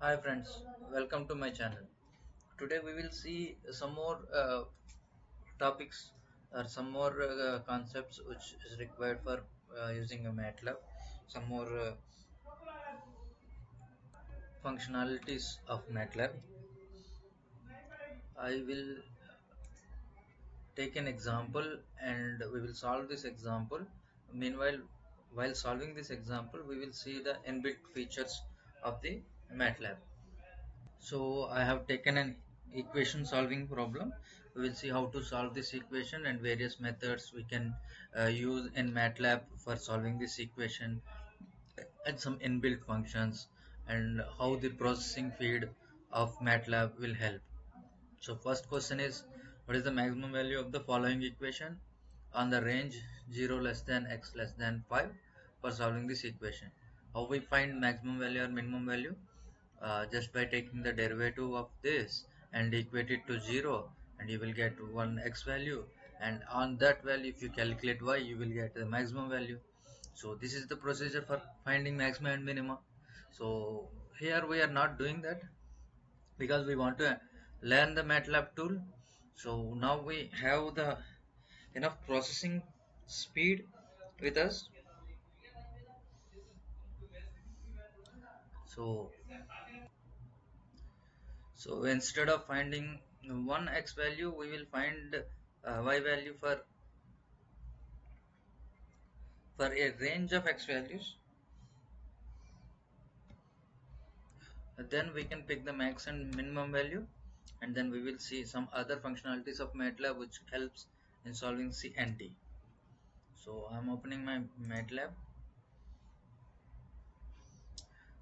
Hi friends, welcome to my channel. Today we will see some more topics or some more concepts which is required for using a MATLAB, some more functionalities of MATLAB. I will take an example and we will solve this example. Meanwhile, while solving this example, we will see the inbuilt features of the MATLAB. So I have taken an equation solving problem. We will see how to solve this equation and various methods we can use in MATLAB for solving this equation and some inbuilt functions and how the processing feed of MATLAB will help. So first question is, what is the maximum value of the following equation on the range 0 less than x less than 5 for solving this equation? How we find maximum value or minimum value? Just by taking the derivative of this and equate it to 0, and you will get one x value, and on that value if you calculate y you will get the maximum value. So this is the procedure for finding maximum and minimum. So here we are not doing that because we want to learn the MATLAB tool. So now we have the enough processing speed with us. So so instead of finding one x value, we will find y value for a range of x values. Then we can pick the max and minimum value, and then we will see some other functionalities of MATLAB which helps in solving C and D. So I'm opening my MATLAB.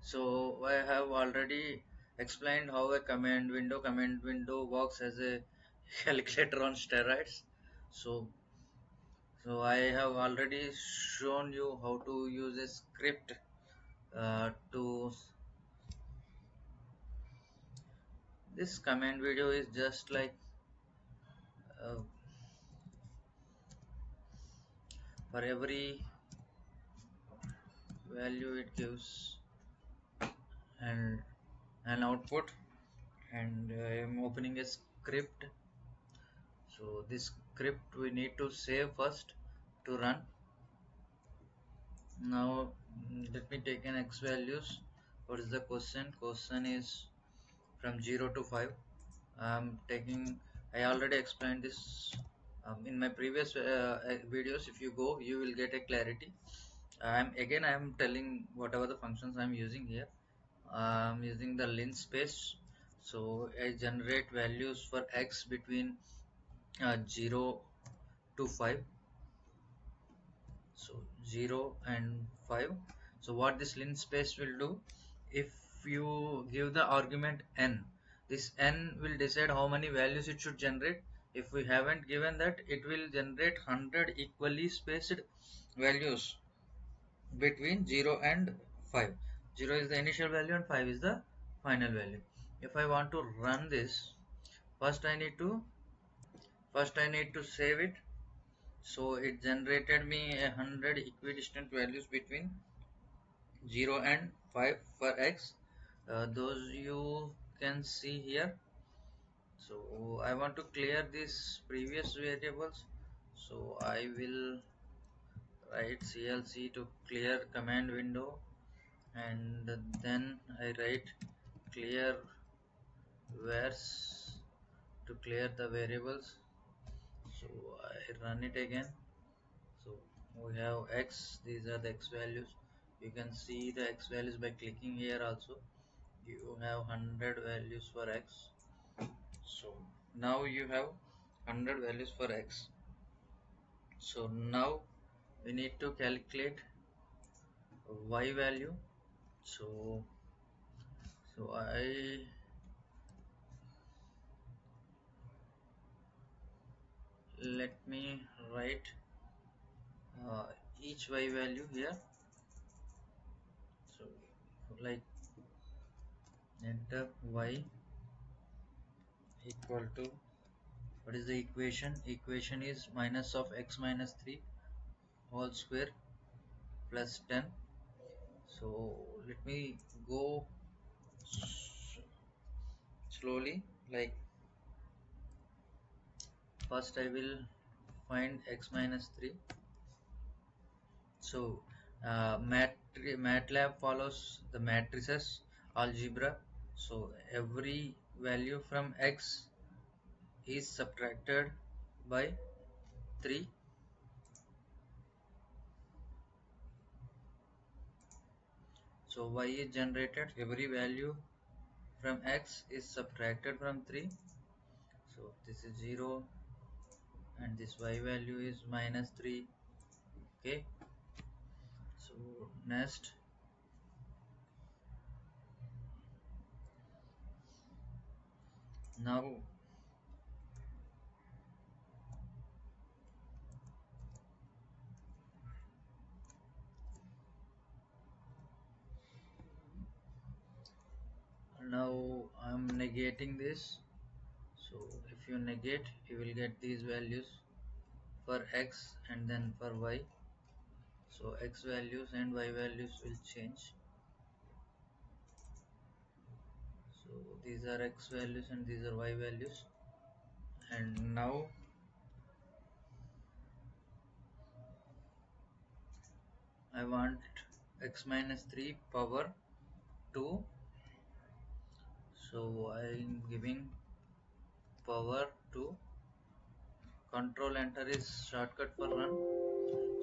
So I have already explained how a command window works as a calculator on steroids. So so I have already shown you how to use a script to this command video is just like uh, for every value it gives and an output, and I am opening a script. So this script we need to save first to run. Now let me take an x values. What is the question is from 0 to 5. I'm taking, I already explained this in my previous videos. If you go, you will get a clarity. I'm telling whatever the functions I'm using here. I'm using the linspace. So I generate values for x between 0 to 5. So 0 and 5. So what this linspace will do, if you give the argument n, this n will decide how many values it should generate. If we haven't given that, it will generate 100 equally spaced values between 0 and 5. 0 is the initial value and 5 is the final value. If I want to run this, first I need to save it. So it generated me 100 equidistant values between 0 and 5 for x. Those you can see here. So I want to clear these previous variables. So I will write clc to clear command window, and then I write clear vars to clear the variables. So I run it again. So we have x, these are the x values. You can see the x values by clicking here also. You have 100 values for x. So now you have 100 values for x. So now we need to calculate y value. So so I let me write each y value here. So like enter y equal to, what is the equation is minus of x minus 3 whole square plus 10. So let me go slowly. Like first I will find x minus 3. So MATLAB follows the matrices algebra. So every value from x is subtracted by 3. So y is generated, every value from x is subtracted from 3. So this is 0 and this y value is minus 3. Okay, so next, now I'm negating this. So if you negate, you will get these values for x and then for y. So x values and y values will change. So these are x values and these are y values. And now I want x minus 3 power 2. So I'm giving power 2. Control enter is shortcut for run.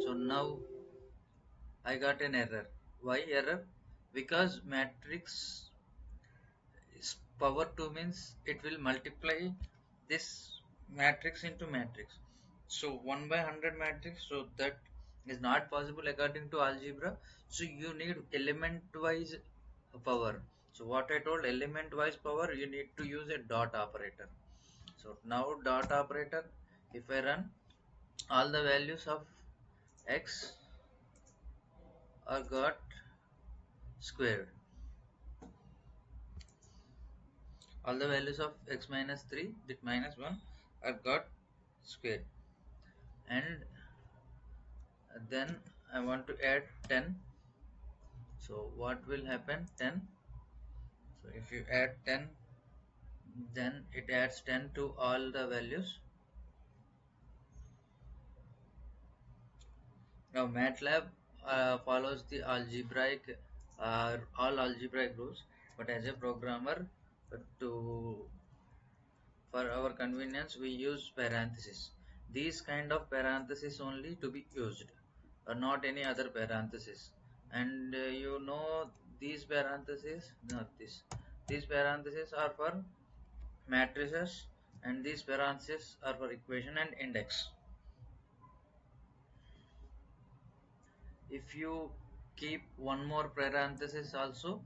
So now I got an error. Why error? Because matrix is power 2 means it will multiply this matrix into matrix. So 1 by 100 matrix, so that is not possible according to algebra. So you need element wise power. So what I told, element wise power, you need to use a dot operator. So now dot operator, if I run, all the values of x are got squared. All the values of x minus 3 with minus 1 are got squared. And then I want to add 10. So what will happen? 10. So if you add 10, then it adds 10 to all the values. Now MATLAB follows the algebraic all algebraic rules, but as a programmer, to for our convenience we use parentheses. These kind of parentheses only to be used, not any other parentheses. And you know, these parentheses, not this. These parentheses are for matrices, and these parentheses are for equation and index. If you keep one more parenthesis also,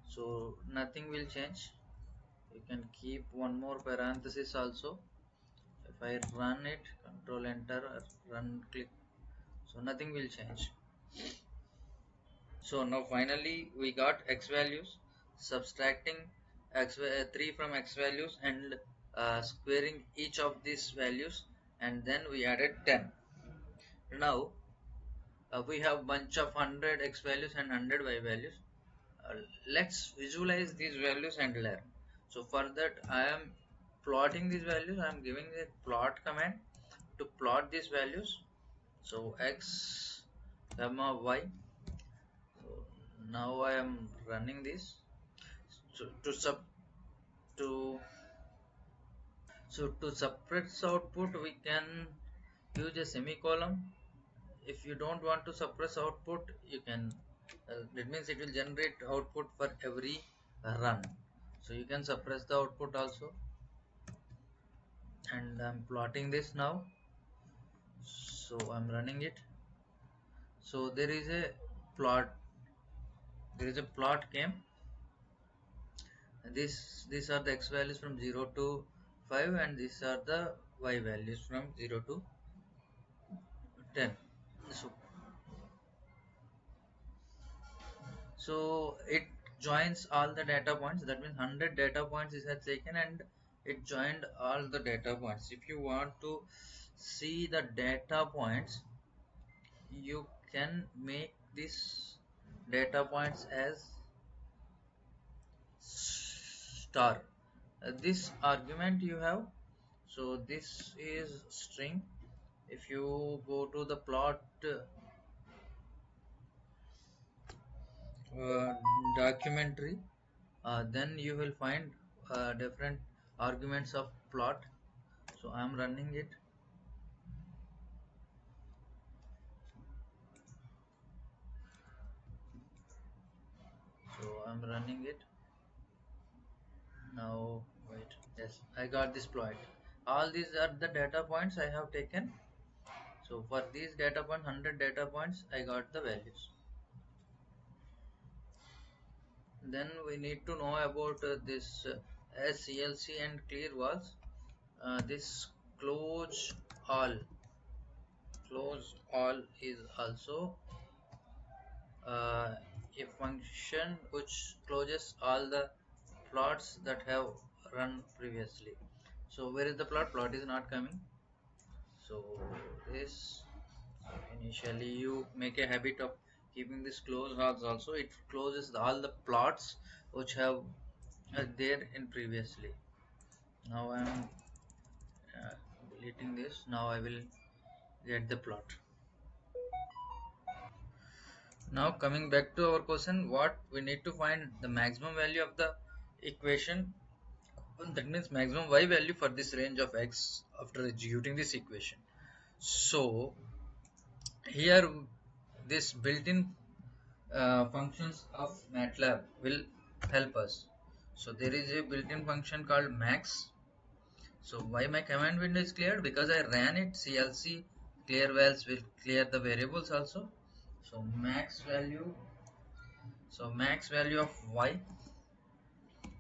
so nothing will change. You can keep one more parenthesis also. If I run it, control enter or run click, so nothing will change. So now finally we got x values, subtracting 3 from x values and squaring each of these values, and then we added 10. Now we have bunch of 100 x values and 100 y values. uh, let's visualize these values and learn. So for that I am plotting these values. I am giving a plot command to plot these values. So x comma y. So now I am running this. So to to suppress output we can use a semicolon. If you don't want to suppress output, you can that means it will generate output for every run. So you can suppress the output also. And I'm plotting this now. So I'm running it. So there is a plot. There is a plot came. These are the x values from 0 to 5, and these are the y values from 0 to 10. So it joins all the data points. That means 100 data points is has taken, and it joined all the data points. If you want to see the data points, you can make this data points as star. this argument you have, so this is string. If you go to the plot uh, documentary, then you will find different arguments of plot. So I am running it. So I'm running it now. Wait, yes, I got this plot. All these are the data points I have taken. So for these data points, 100 data points, I got the values. Then we need to know about this SCLC and clear walls. This close all, close all is also a function which closes all the plots that have run previously. So where is the plot? Plot is not coming. So this, initially you make a habit of keeping this close halves also. It closes all the plots which have there in previously. Now I am deleting this. Now I will get the plot. Now coming back to our question, what we need to find the maximum value of the equation. That means maximum y value for this range of x after executing this equation. So here this built-in functions of MATLAB will help us. So there is a built-in function called max. So why my command window is cleared? Because I ran it. CLC clear vals will clear the variables also. So max value. So max value of y.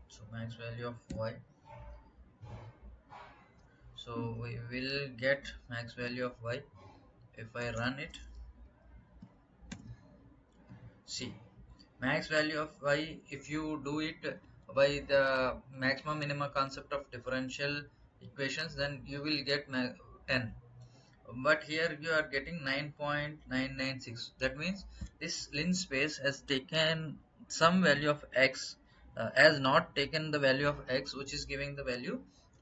So max value of y. So we will get max value of y. If I run it, see max value of y, if you do it by the maximum minimum concept of differential equations, then you will get 10, but here you are getting 9.996. That means this linspace has taken some value of x, has not taken the value of x, which is giving the value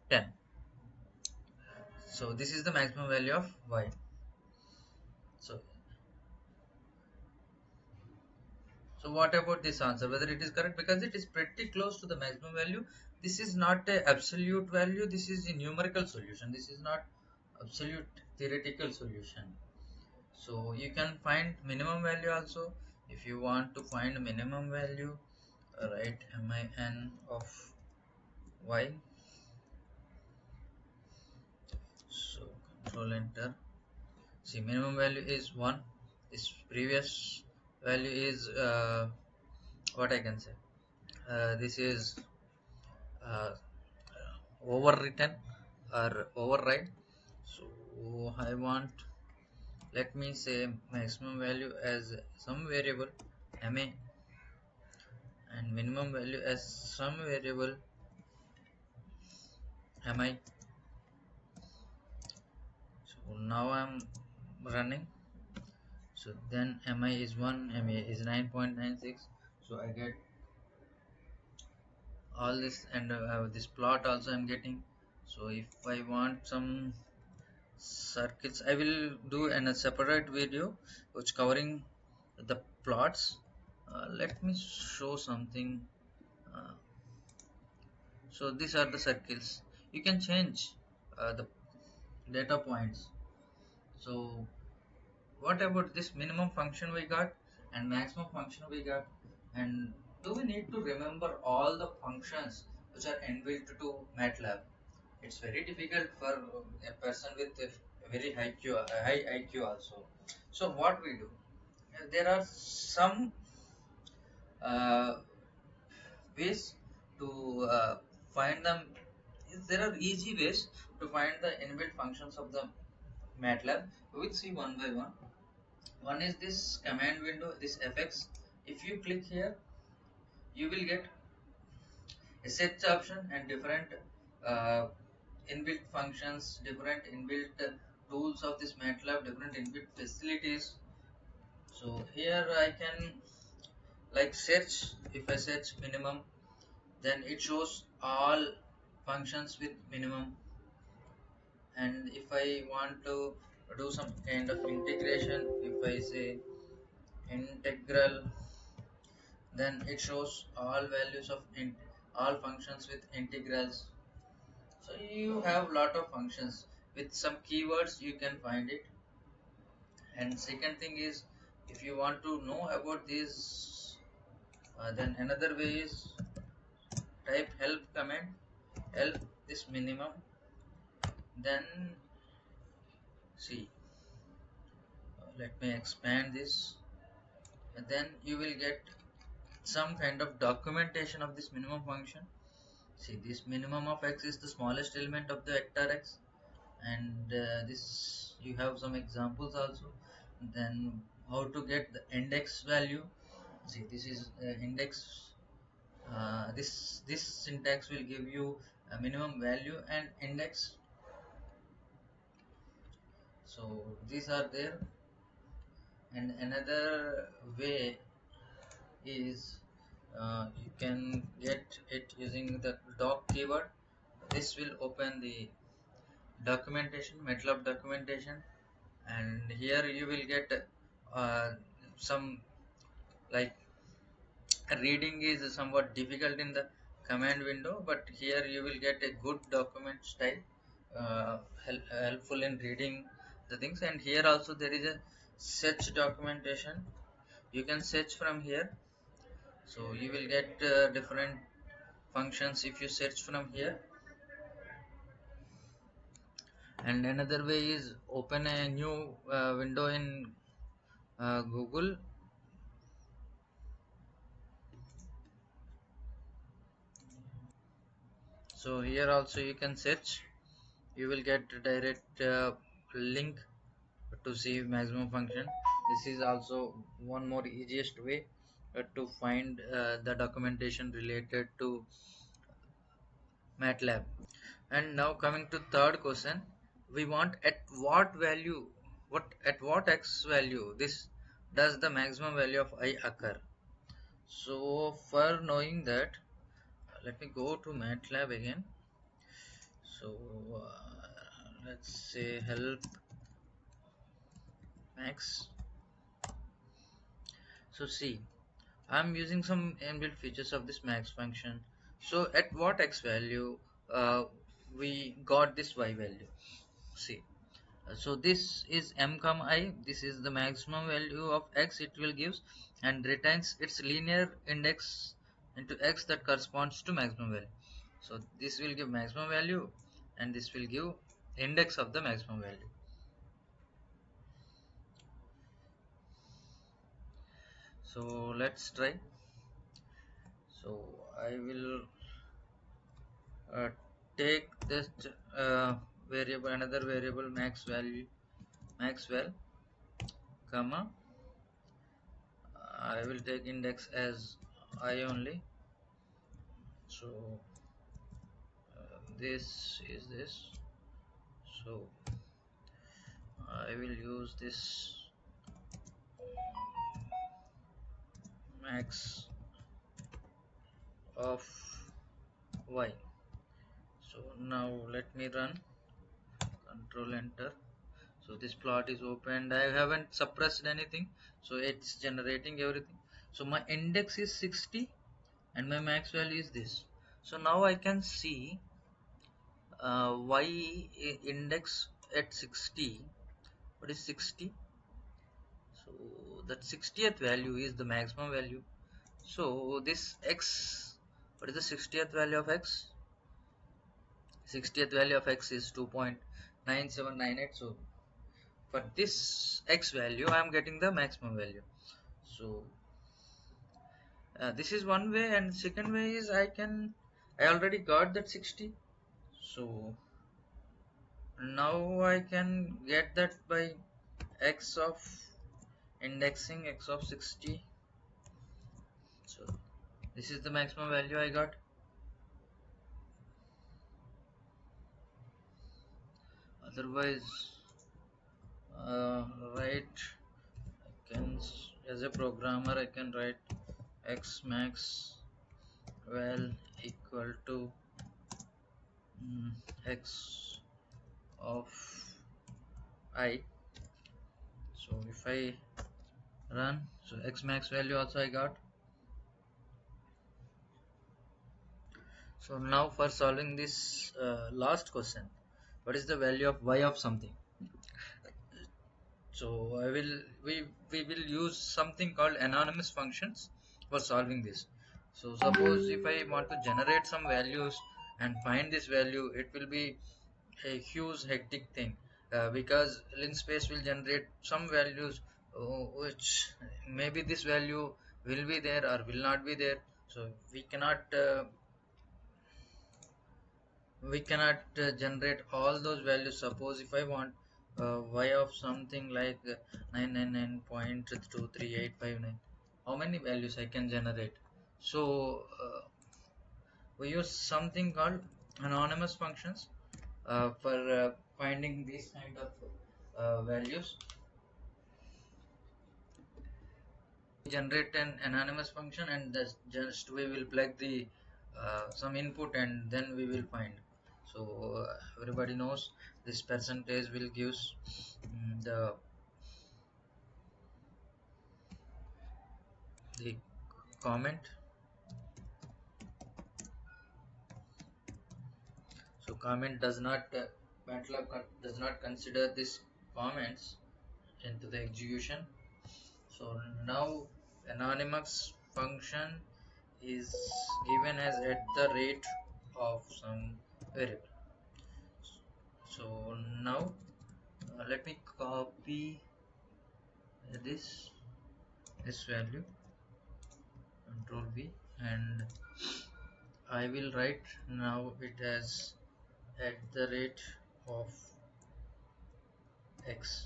10. So this is the maximum value of y. So what about this answer, whether it is correct? Because it is pretty close to the maximum value. This is not a absolute value, this is a numerical solution, this is not absolute theoretical solution. So you can find minimum value also. If you want to find minimum value, write min of y. So control enter. See, minimum value is 1. This previous value is what I can say, this is uh, overwritten or override. So I want, let me say maximum value as some variable ma and minimum value as some variable mi. So now I'm running. So then mi is 1, ma is 9.96. So I get all this, and this plot also I'm getting. So if I want some circuits, I will do in a separate video which covering the plots. Let me show something. uh, so these are the circles. You can change the data points. So what about this minimum function we got and maximum function we got, and do we need to remember all the functions which are inbuilt to MATLAB? It's very difficult for a person with a very high IQ also. So what we do, there are some uh, ways to find them. There are easy ways to find the inbuilt functions of the MATLAB. We will see one by one. One is this command window, this fx. If you click here, you will get a search option and different uh, inbuilt functions, different inbuilt tools of this MATLAB, different inbuilt facilities. So here I can like search. If I search minimum, then it shows all functions with minimum, and if I want to do some kind of integration, if I say integral, then it shows all values of all functions with integrals. So you have lot of functions with some keywords you can find it. And second thing is, if you want to know about this, then another way is type help command, help this minimum, then see, let me expand this, and then you will get some kind of documentation of this minimum function. See, this minimum of x is the smallest element of the vector x, and this you have some examples also. Then how to get the index value. See, this is index. This syntax will give you a minimum value and index. So these are there. And another way is you can get it using the doc keyword. This will open the documentation, MATLAB documentation, and here you will get uh, some, like, reading is somewhat difficult in the command window, but here you will get a good document style, helpful in reading the things. And here also there is a search documentation, you can search from here, so you will get different functions if you search from here. And another way is open a new window in Google. So here also you can search, you will get direct link to see maximum function. This is also one more easiest way to find the documentation related to MATLAB. And now coming to third question, we want at what value, at what x value this does the maximum value of I occur. So for knowing that, let me go to MATLAB again. So let's say help max. So see, I'm using some inbuilt features of this max function. So at what x value we got this y value. See, so this is m comma I, this is the maximum value of x it will gives, and retains its linear index into x that corresponds to maximum value. So this will give maximum value, and this will give index of the maximum value. So let's try. So I will take this variable, another variable maxwell, comma, I will take index as I only. So this is this, so I will use this max of y. So now let me run, control enter. So this plot is opened, I haven't suppressed anything, so it's generating everything. So my index is 60 and my max value is this. So now I can see y index at 60. What is 60? So that 60th value is the maximum value. So this x, what is the 60th value of x? 60th value of x is 2.9798. So for this x value I am getting the maximum value. So this is one way, and second way is I already got that 60. So now I can get that by x of indexing x of 60. So this is the maximum value I got. Otherwise write, I can, as a programmer I can write x max well equal to x of I. So if I run, so x max value also I got. So now for solving this last question, what is the value of y of something? So we will use something called anonymous functions for solving this. So suppose if I want to generate some values and find this value, it will be a huge hectic thing, because linspace will generate some values, which maybe this value will be there or will not be there. So we cannot generate all those values. Suppose if I want y of something like 999.23859, how many values I can generate? So we use something called anonymous functions for finding these kind of values. Generate an anonymous function, and that's just we will plug the some input and then we will find. So everybody knows this percentage will gives the comment. So comment does not MATLAB does not consider this comments into the execution. So now anonymous function is given as at the rate of some variable. So now let me copy this value, control V, and I will write now it as at the rate of x.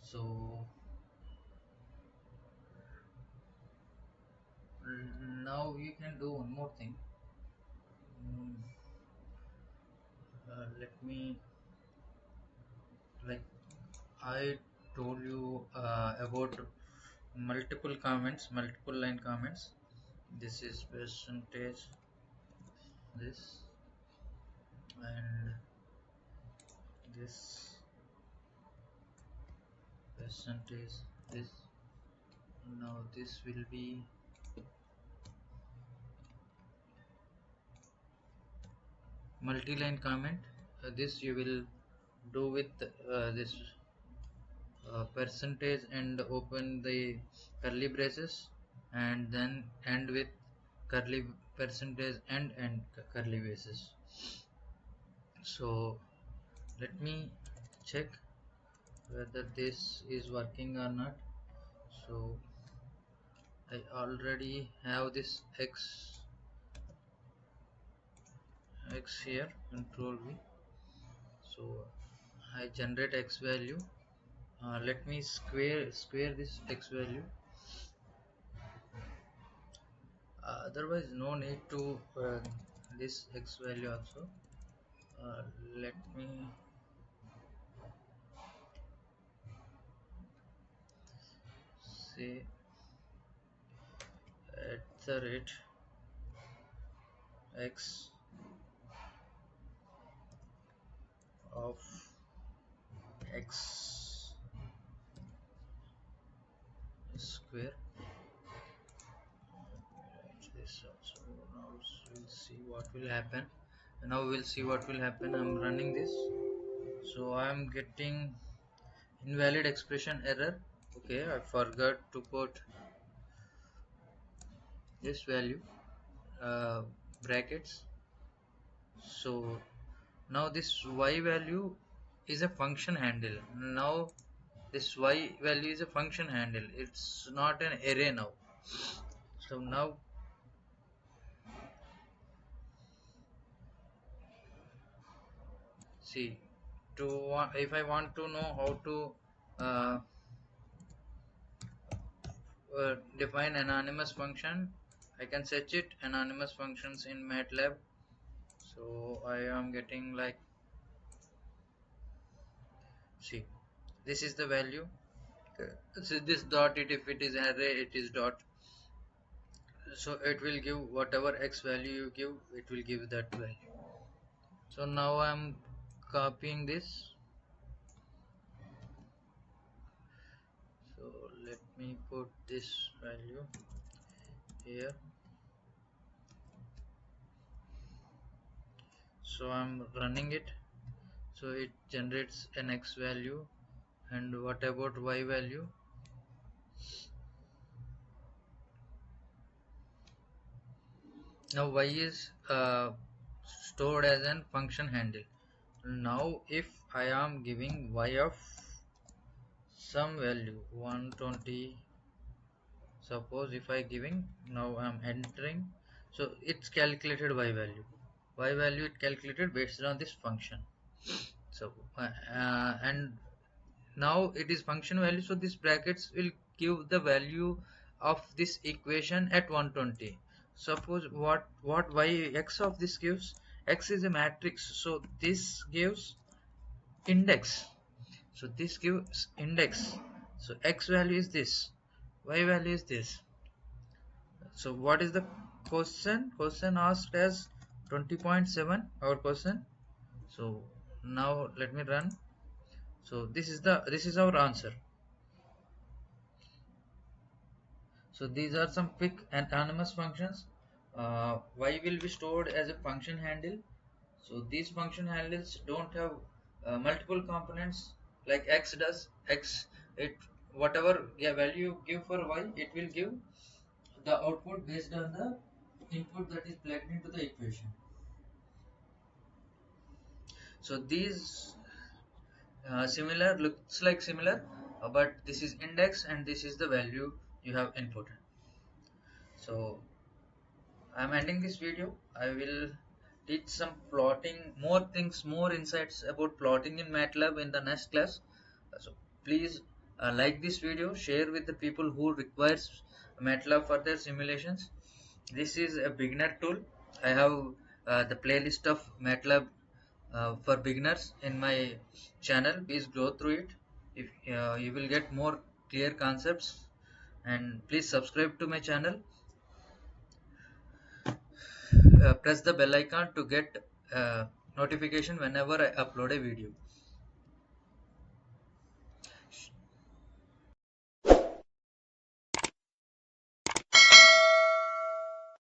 So now you can do one more thing. Let me, like I told you about multiple comments, multiple line comments. This is percentage this, and this percentage this. Now this will be multi-line comment. This you will do with this percentage and open the curly braces, and then end with curly percentage and curly braces. So let me check whether this is working or not. So I already have this x here, control V. So I generate x value. Let me square this x value. Otherwise no need to this x value also. Let me say at the rate x of x square. This also. Now we'll see what will happen. I'm running this. So I'm getting invalid expression error. Okay, I forgot to put this value, brackets. So now this y value is a function handle. Now this y value is a function handle, it's not an array now. So now see, if I want to know how to uh, define anonymous function, I can search it anonymous functions in MATLAB. So I am getting like, see, this is the value. So this dot, it if it is array, it is dot. So it will give whatever x value you give, it will give that value. So now I'm copying this. So let me put this value here. So I'm running it. So it generates an x value. And what about y value? Now y is stored as an function handle. Now if I am giving y of some value 120, suppose if I giving, now I'm entering, so it's calculated y value it calculated based on this function. So and now it is function value, so this brackets will give the value of this equation at 120. Suppose what y x of this gives, x is a matrix, so this gives index, so this gives index, so x value is this, y value is this. So what is the question asked as 20.7 our question. So now let me run. So this is our answer. So these are some quick and anonymous functions. Y will be stored as a function handle. So these function handles don't have multiple components like x does. X, it whatever, yeah, value you give for y, it will give the output based on the input that is plugged into the equation. So these similar, looks like similar, but this is index and this is the value you have inputted. So I'm ending this video. I will teach some plotting, more things, more insights about plotting in MATLAB in the next class. So please like this video, share with the people who requires MATLAB for their simulations. This is a beginner tool. I have the playlist of MATLAB for beginners in my channel. Please go through it. If you will get more clear concepts, and please subscribe to my channel. Press the bell icon to get notification whenever I upload a video.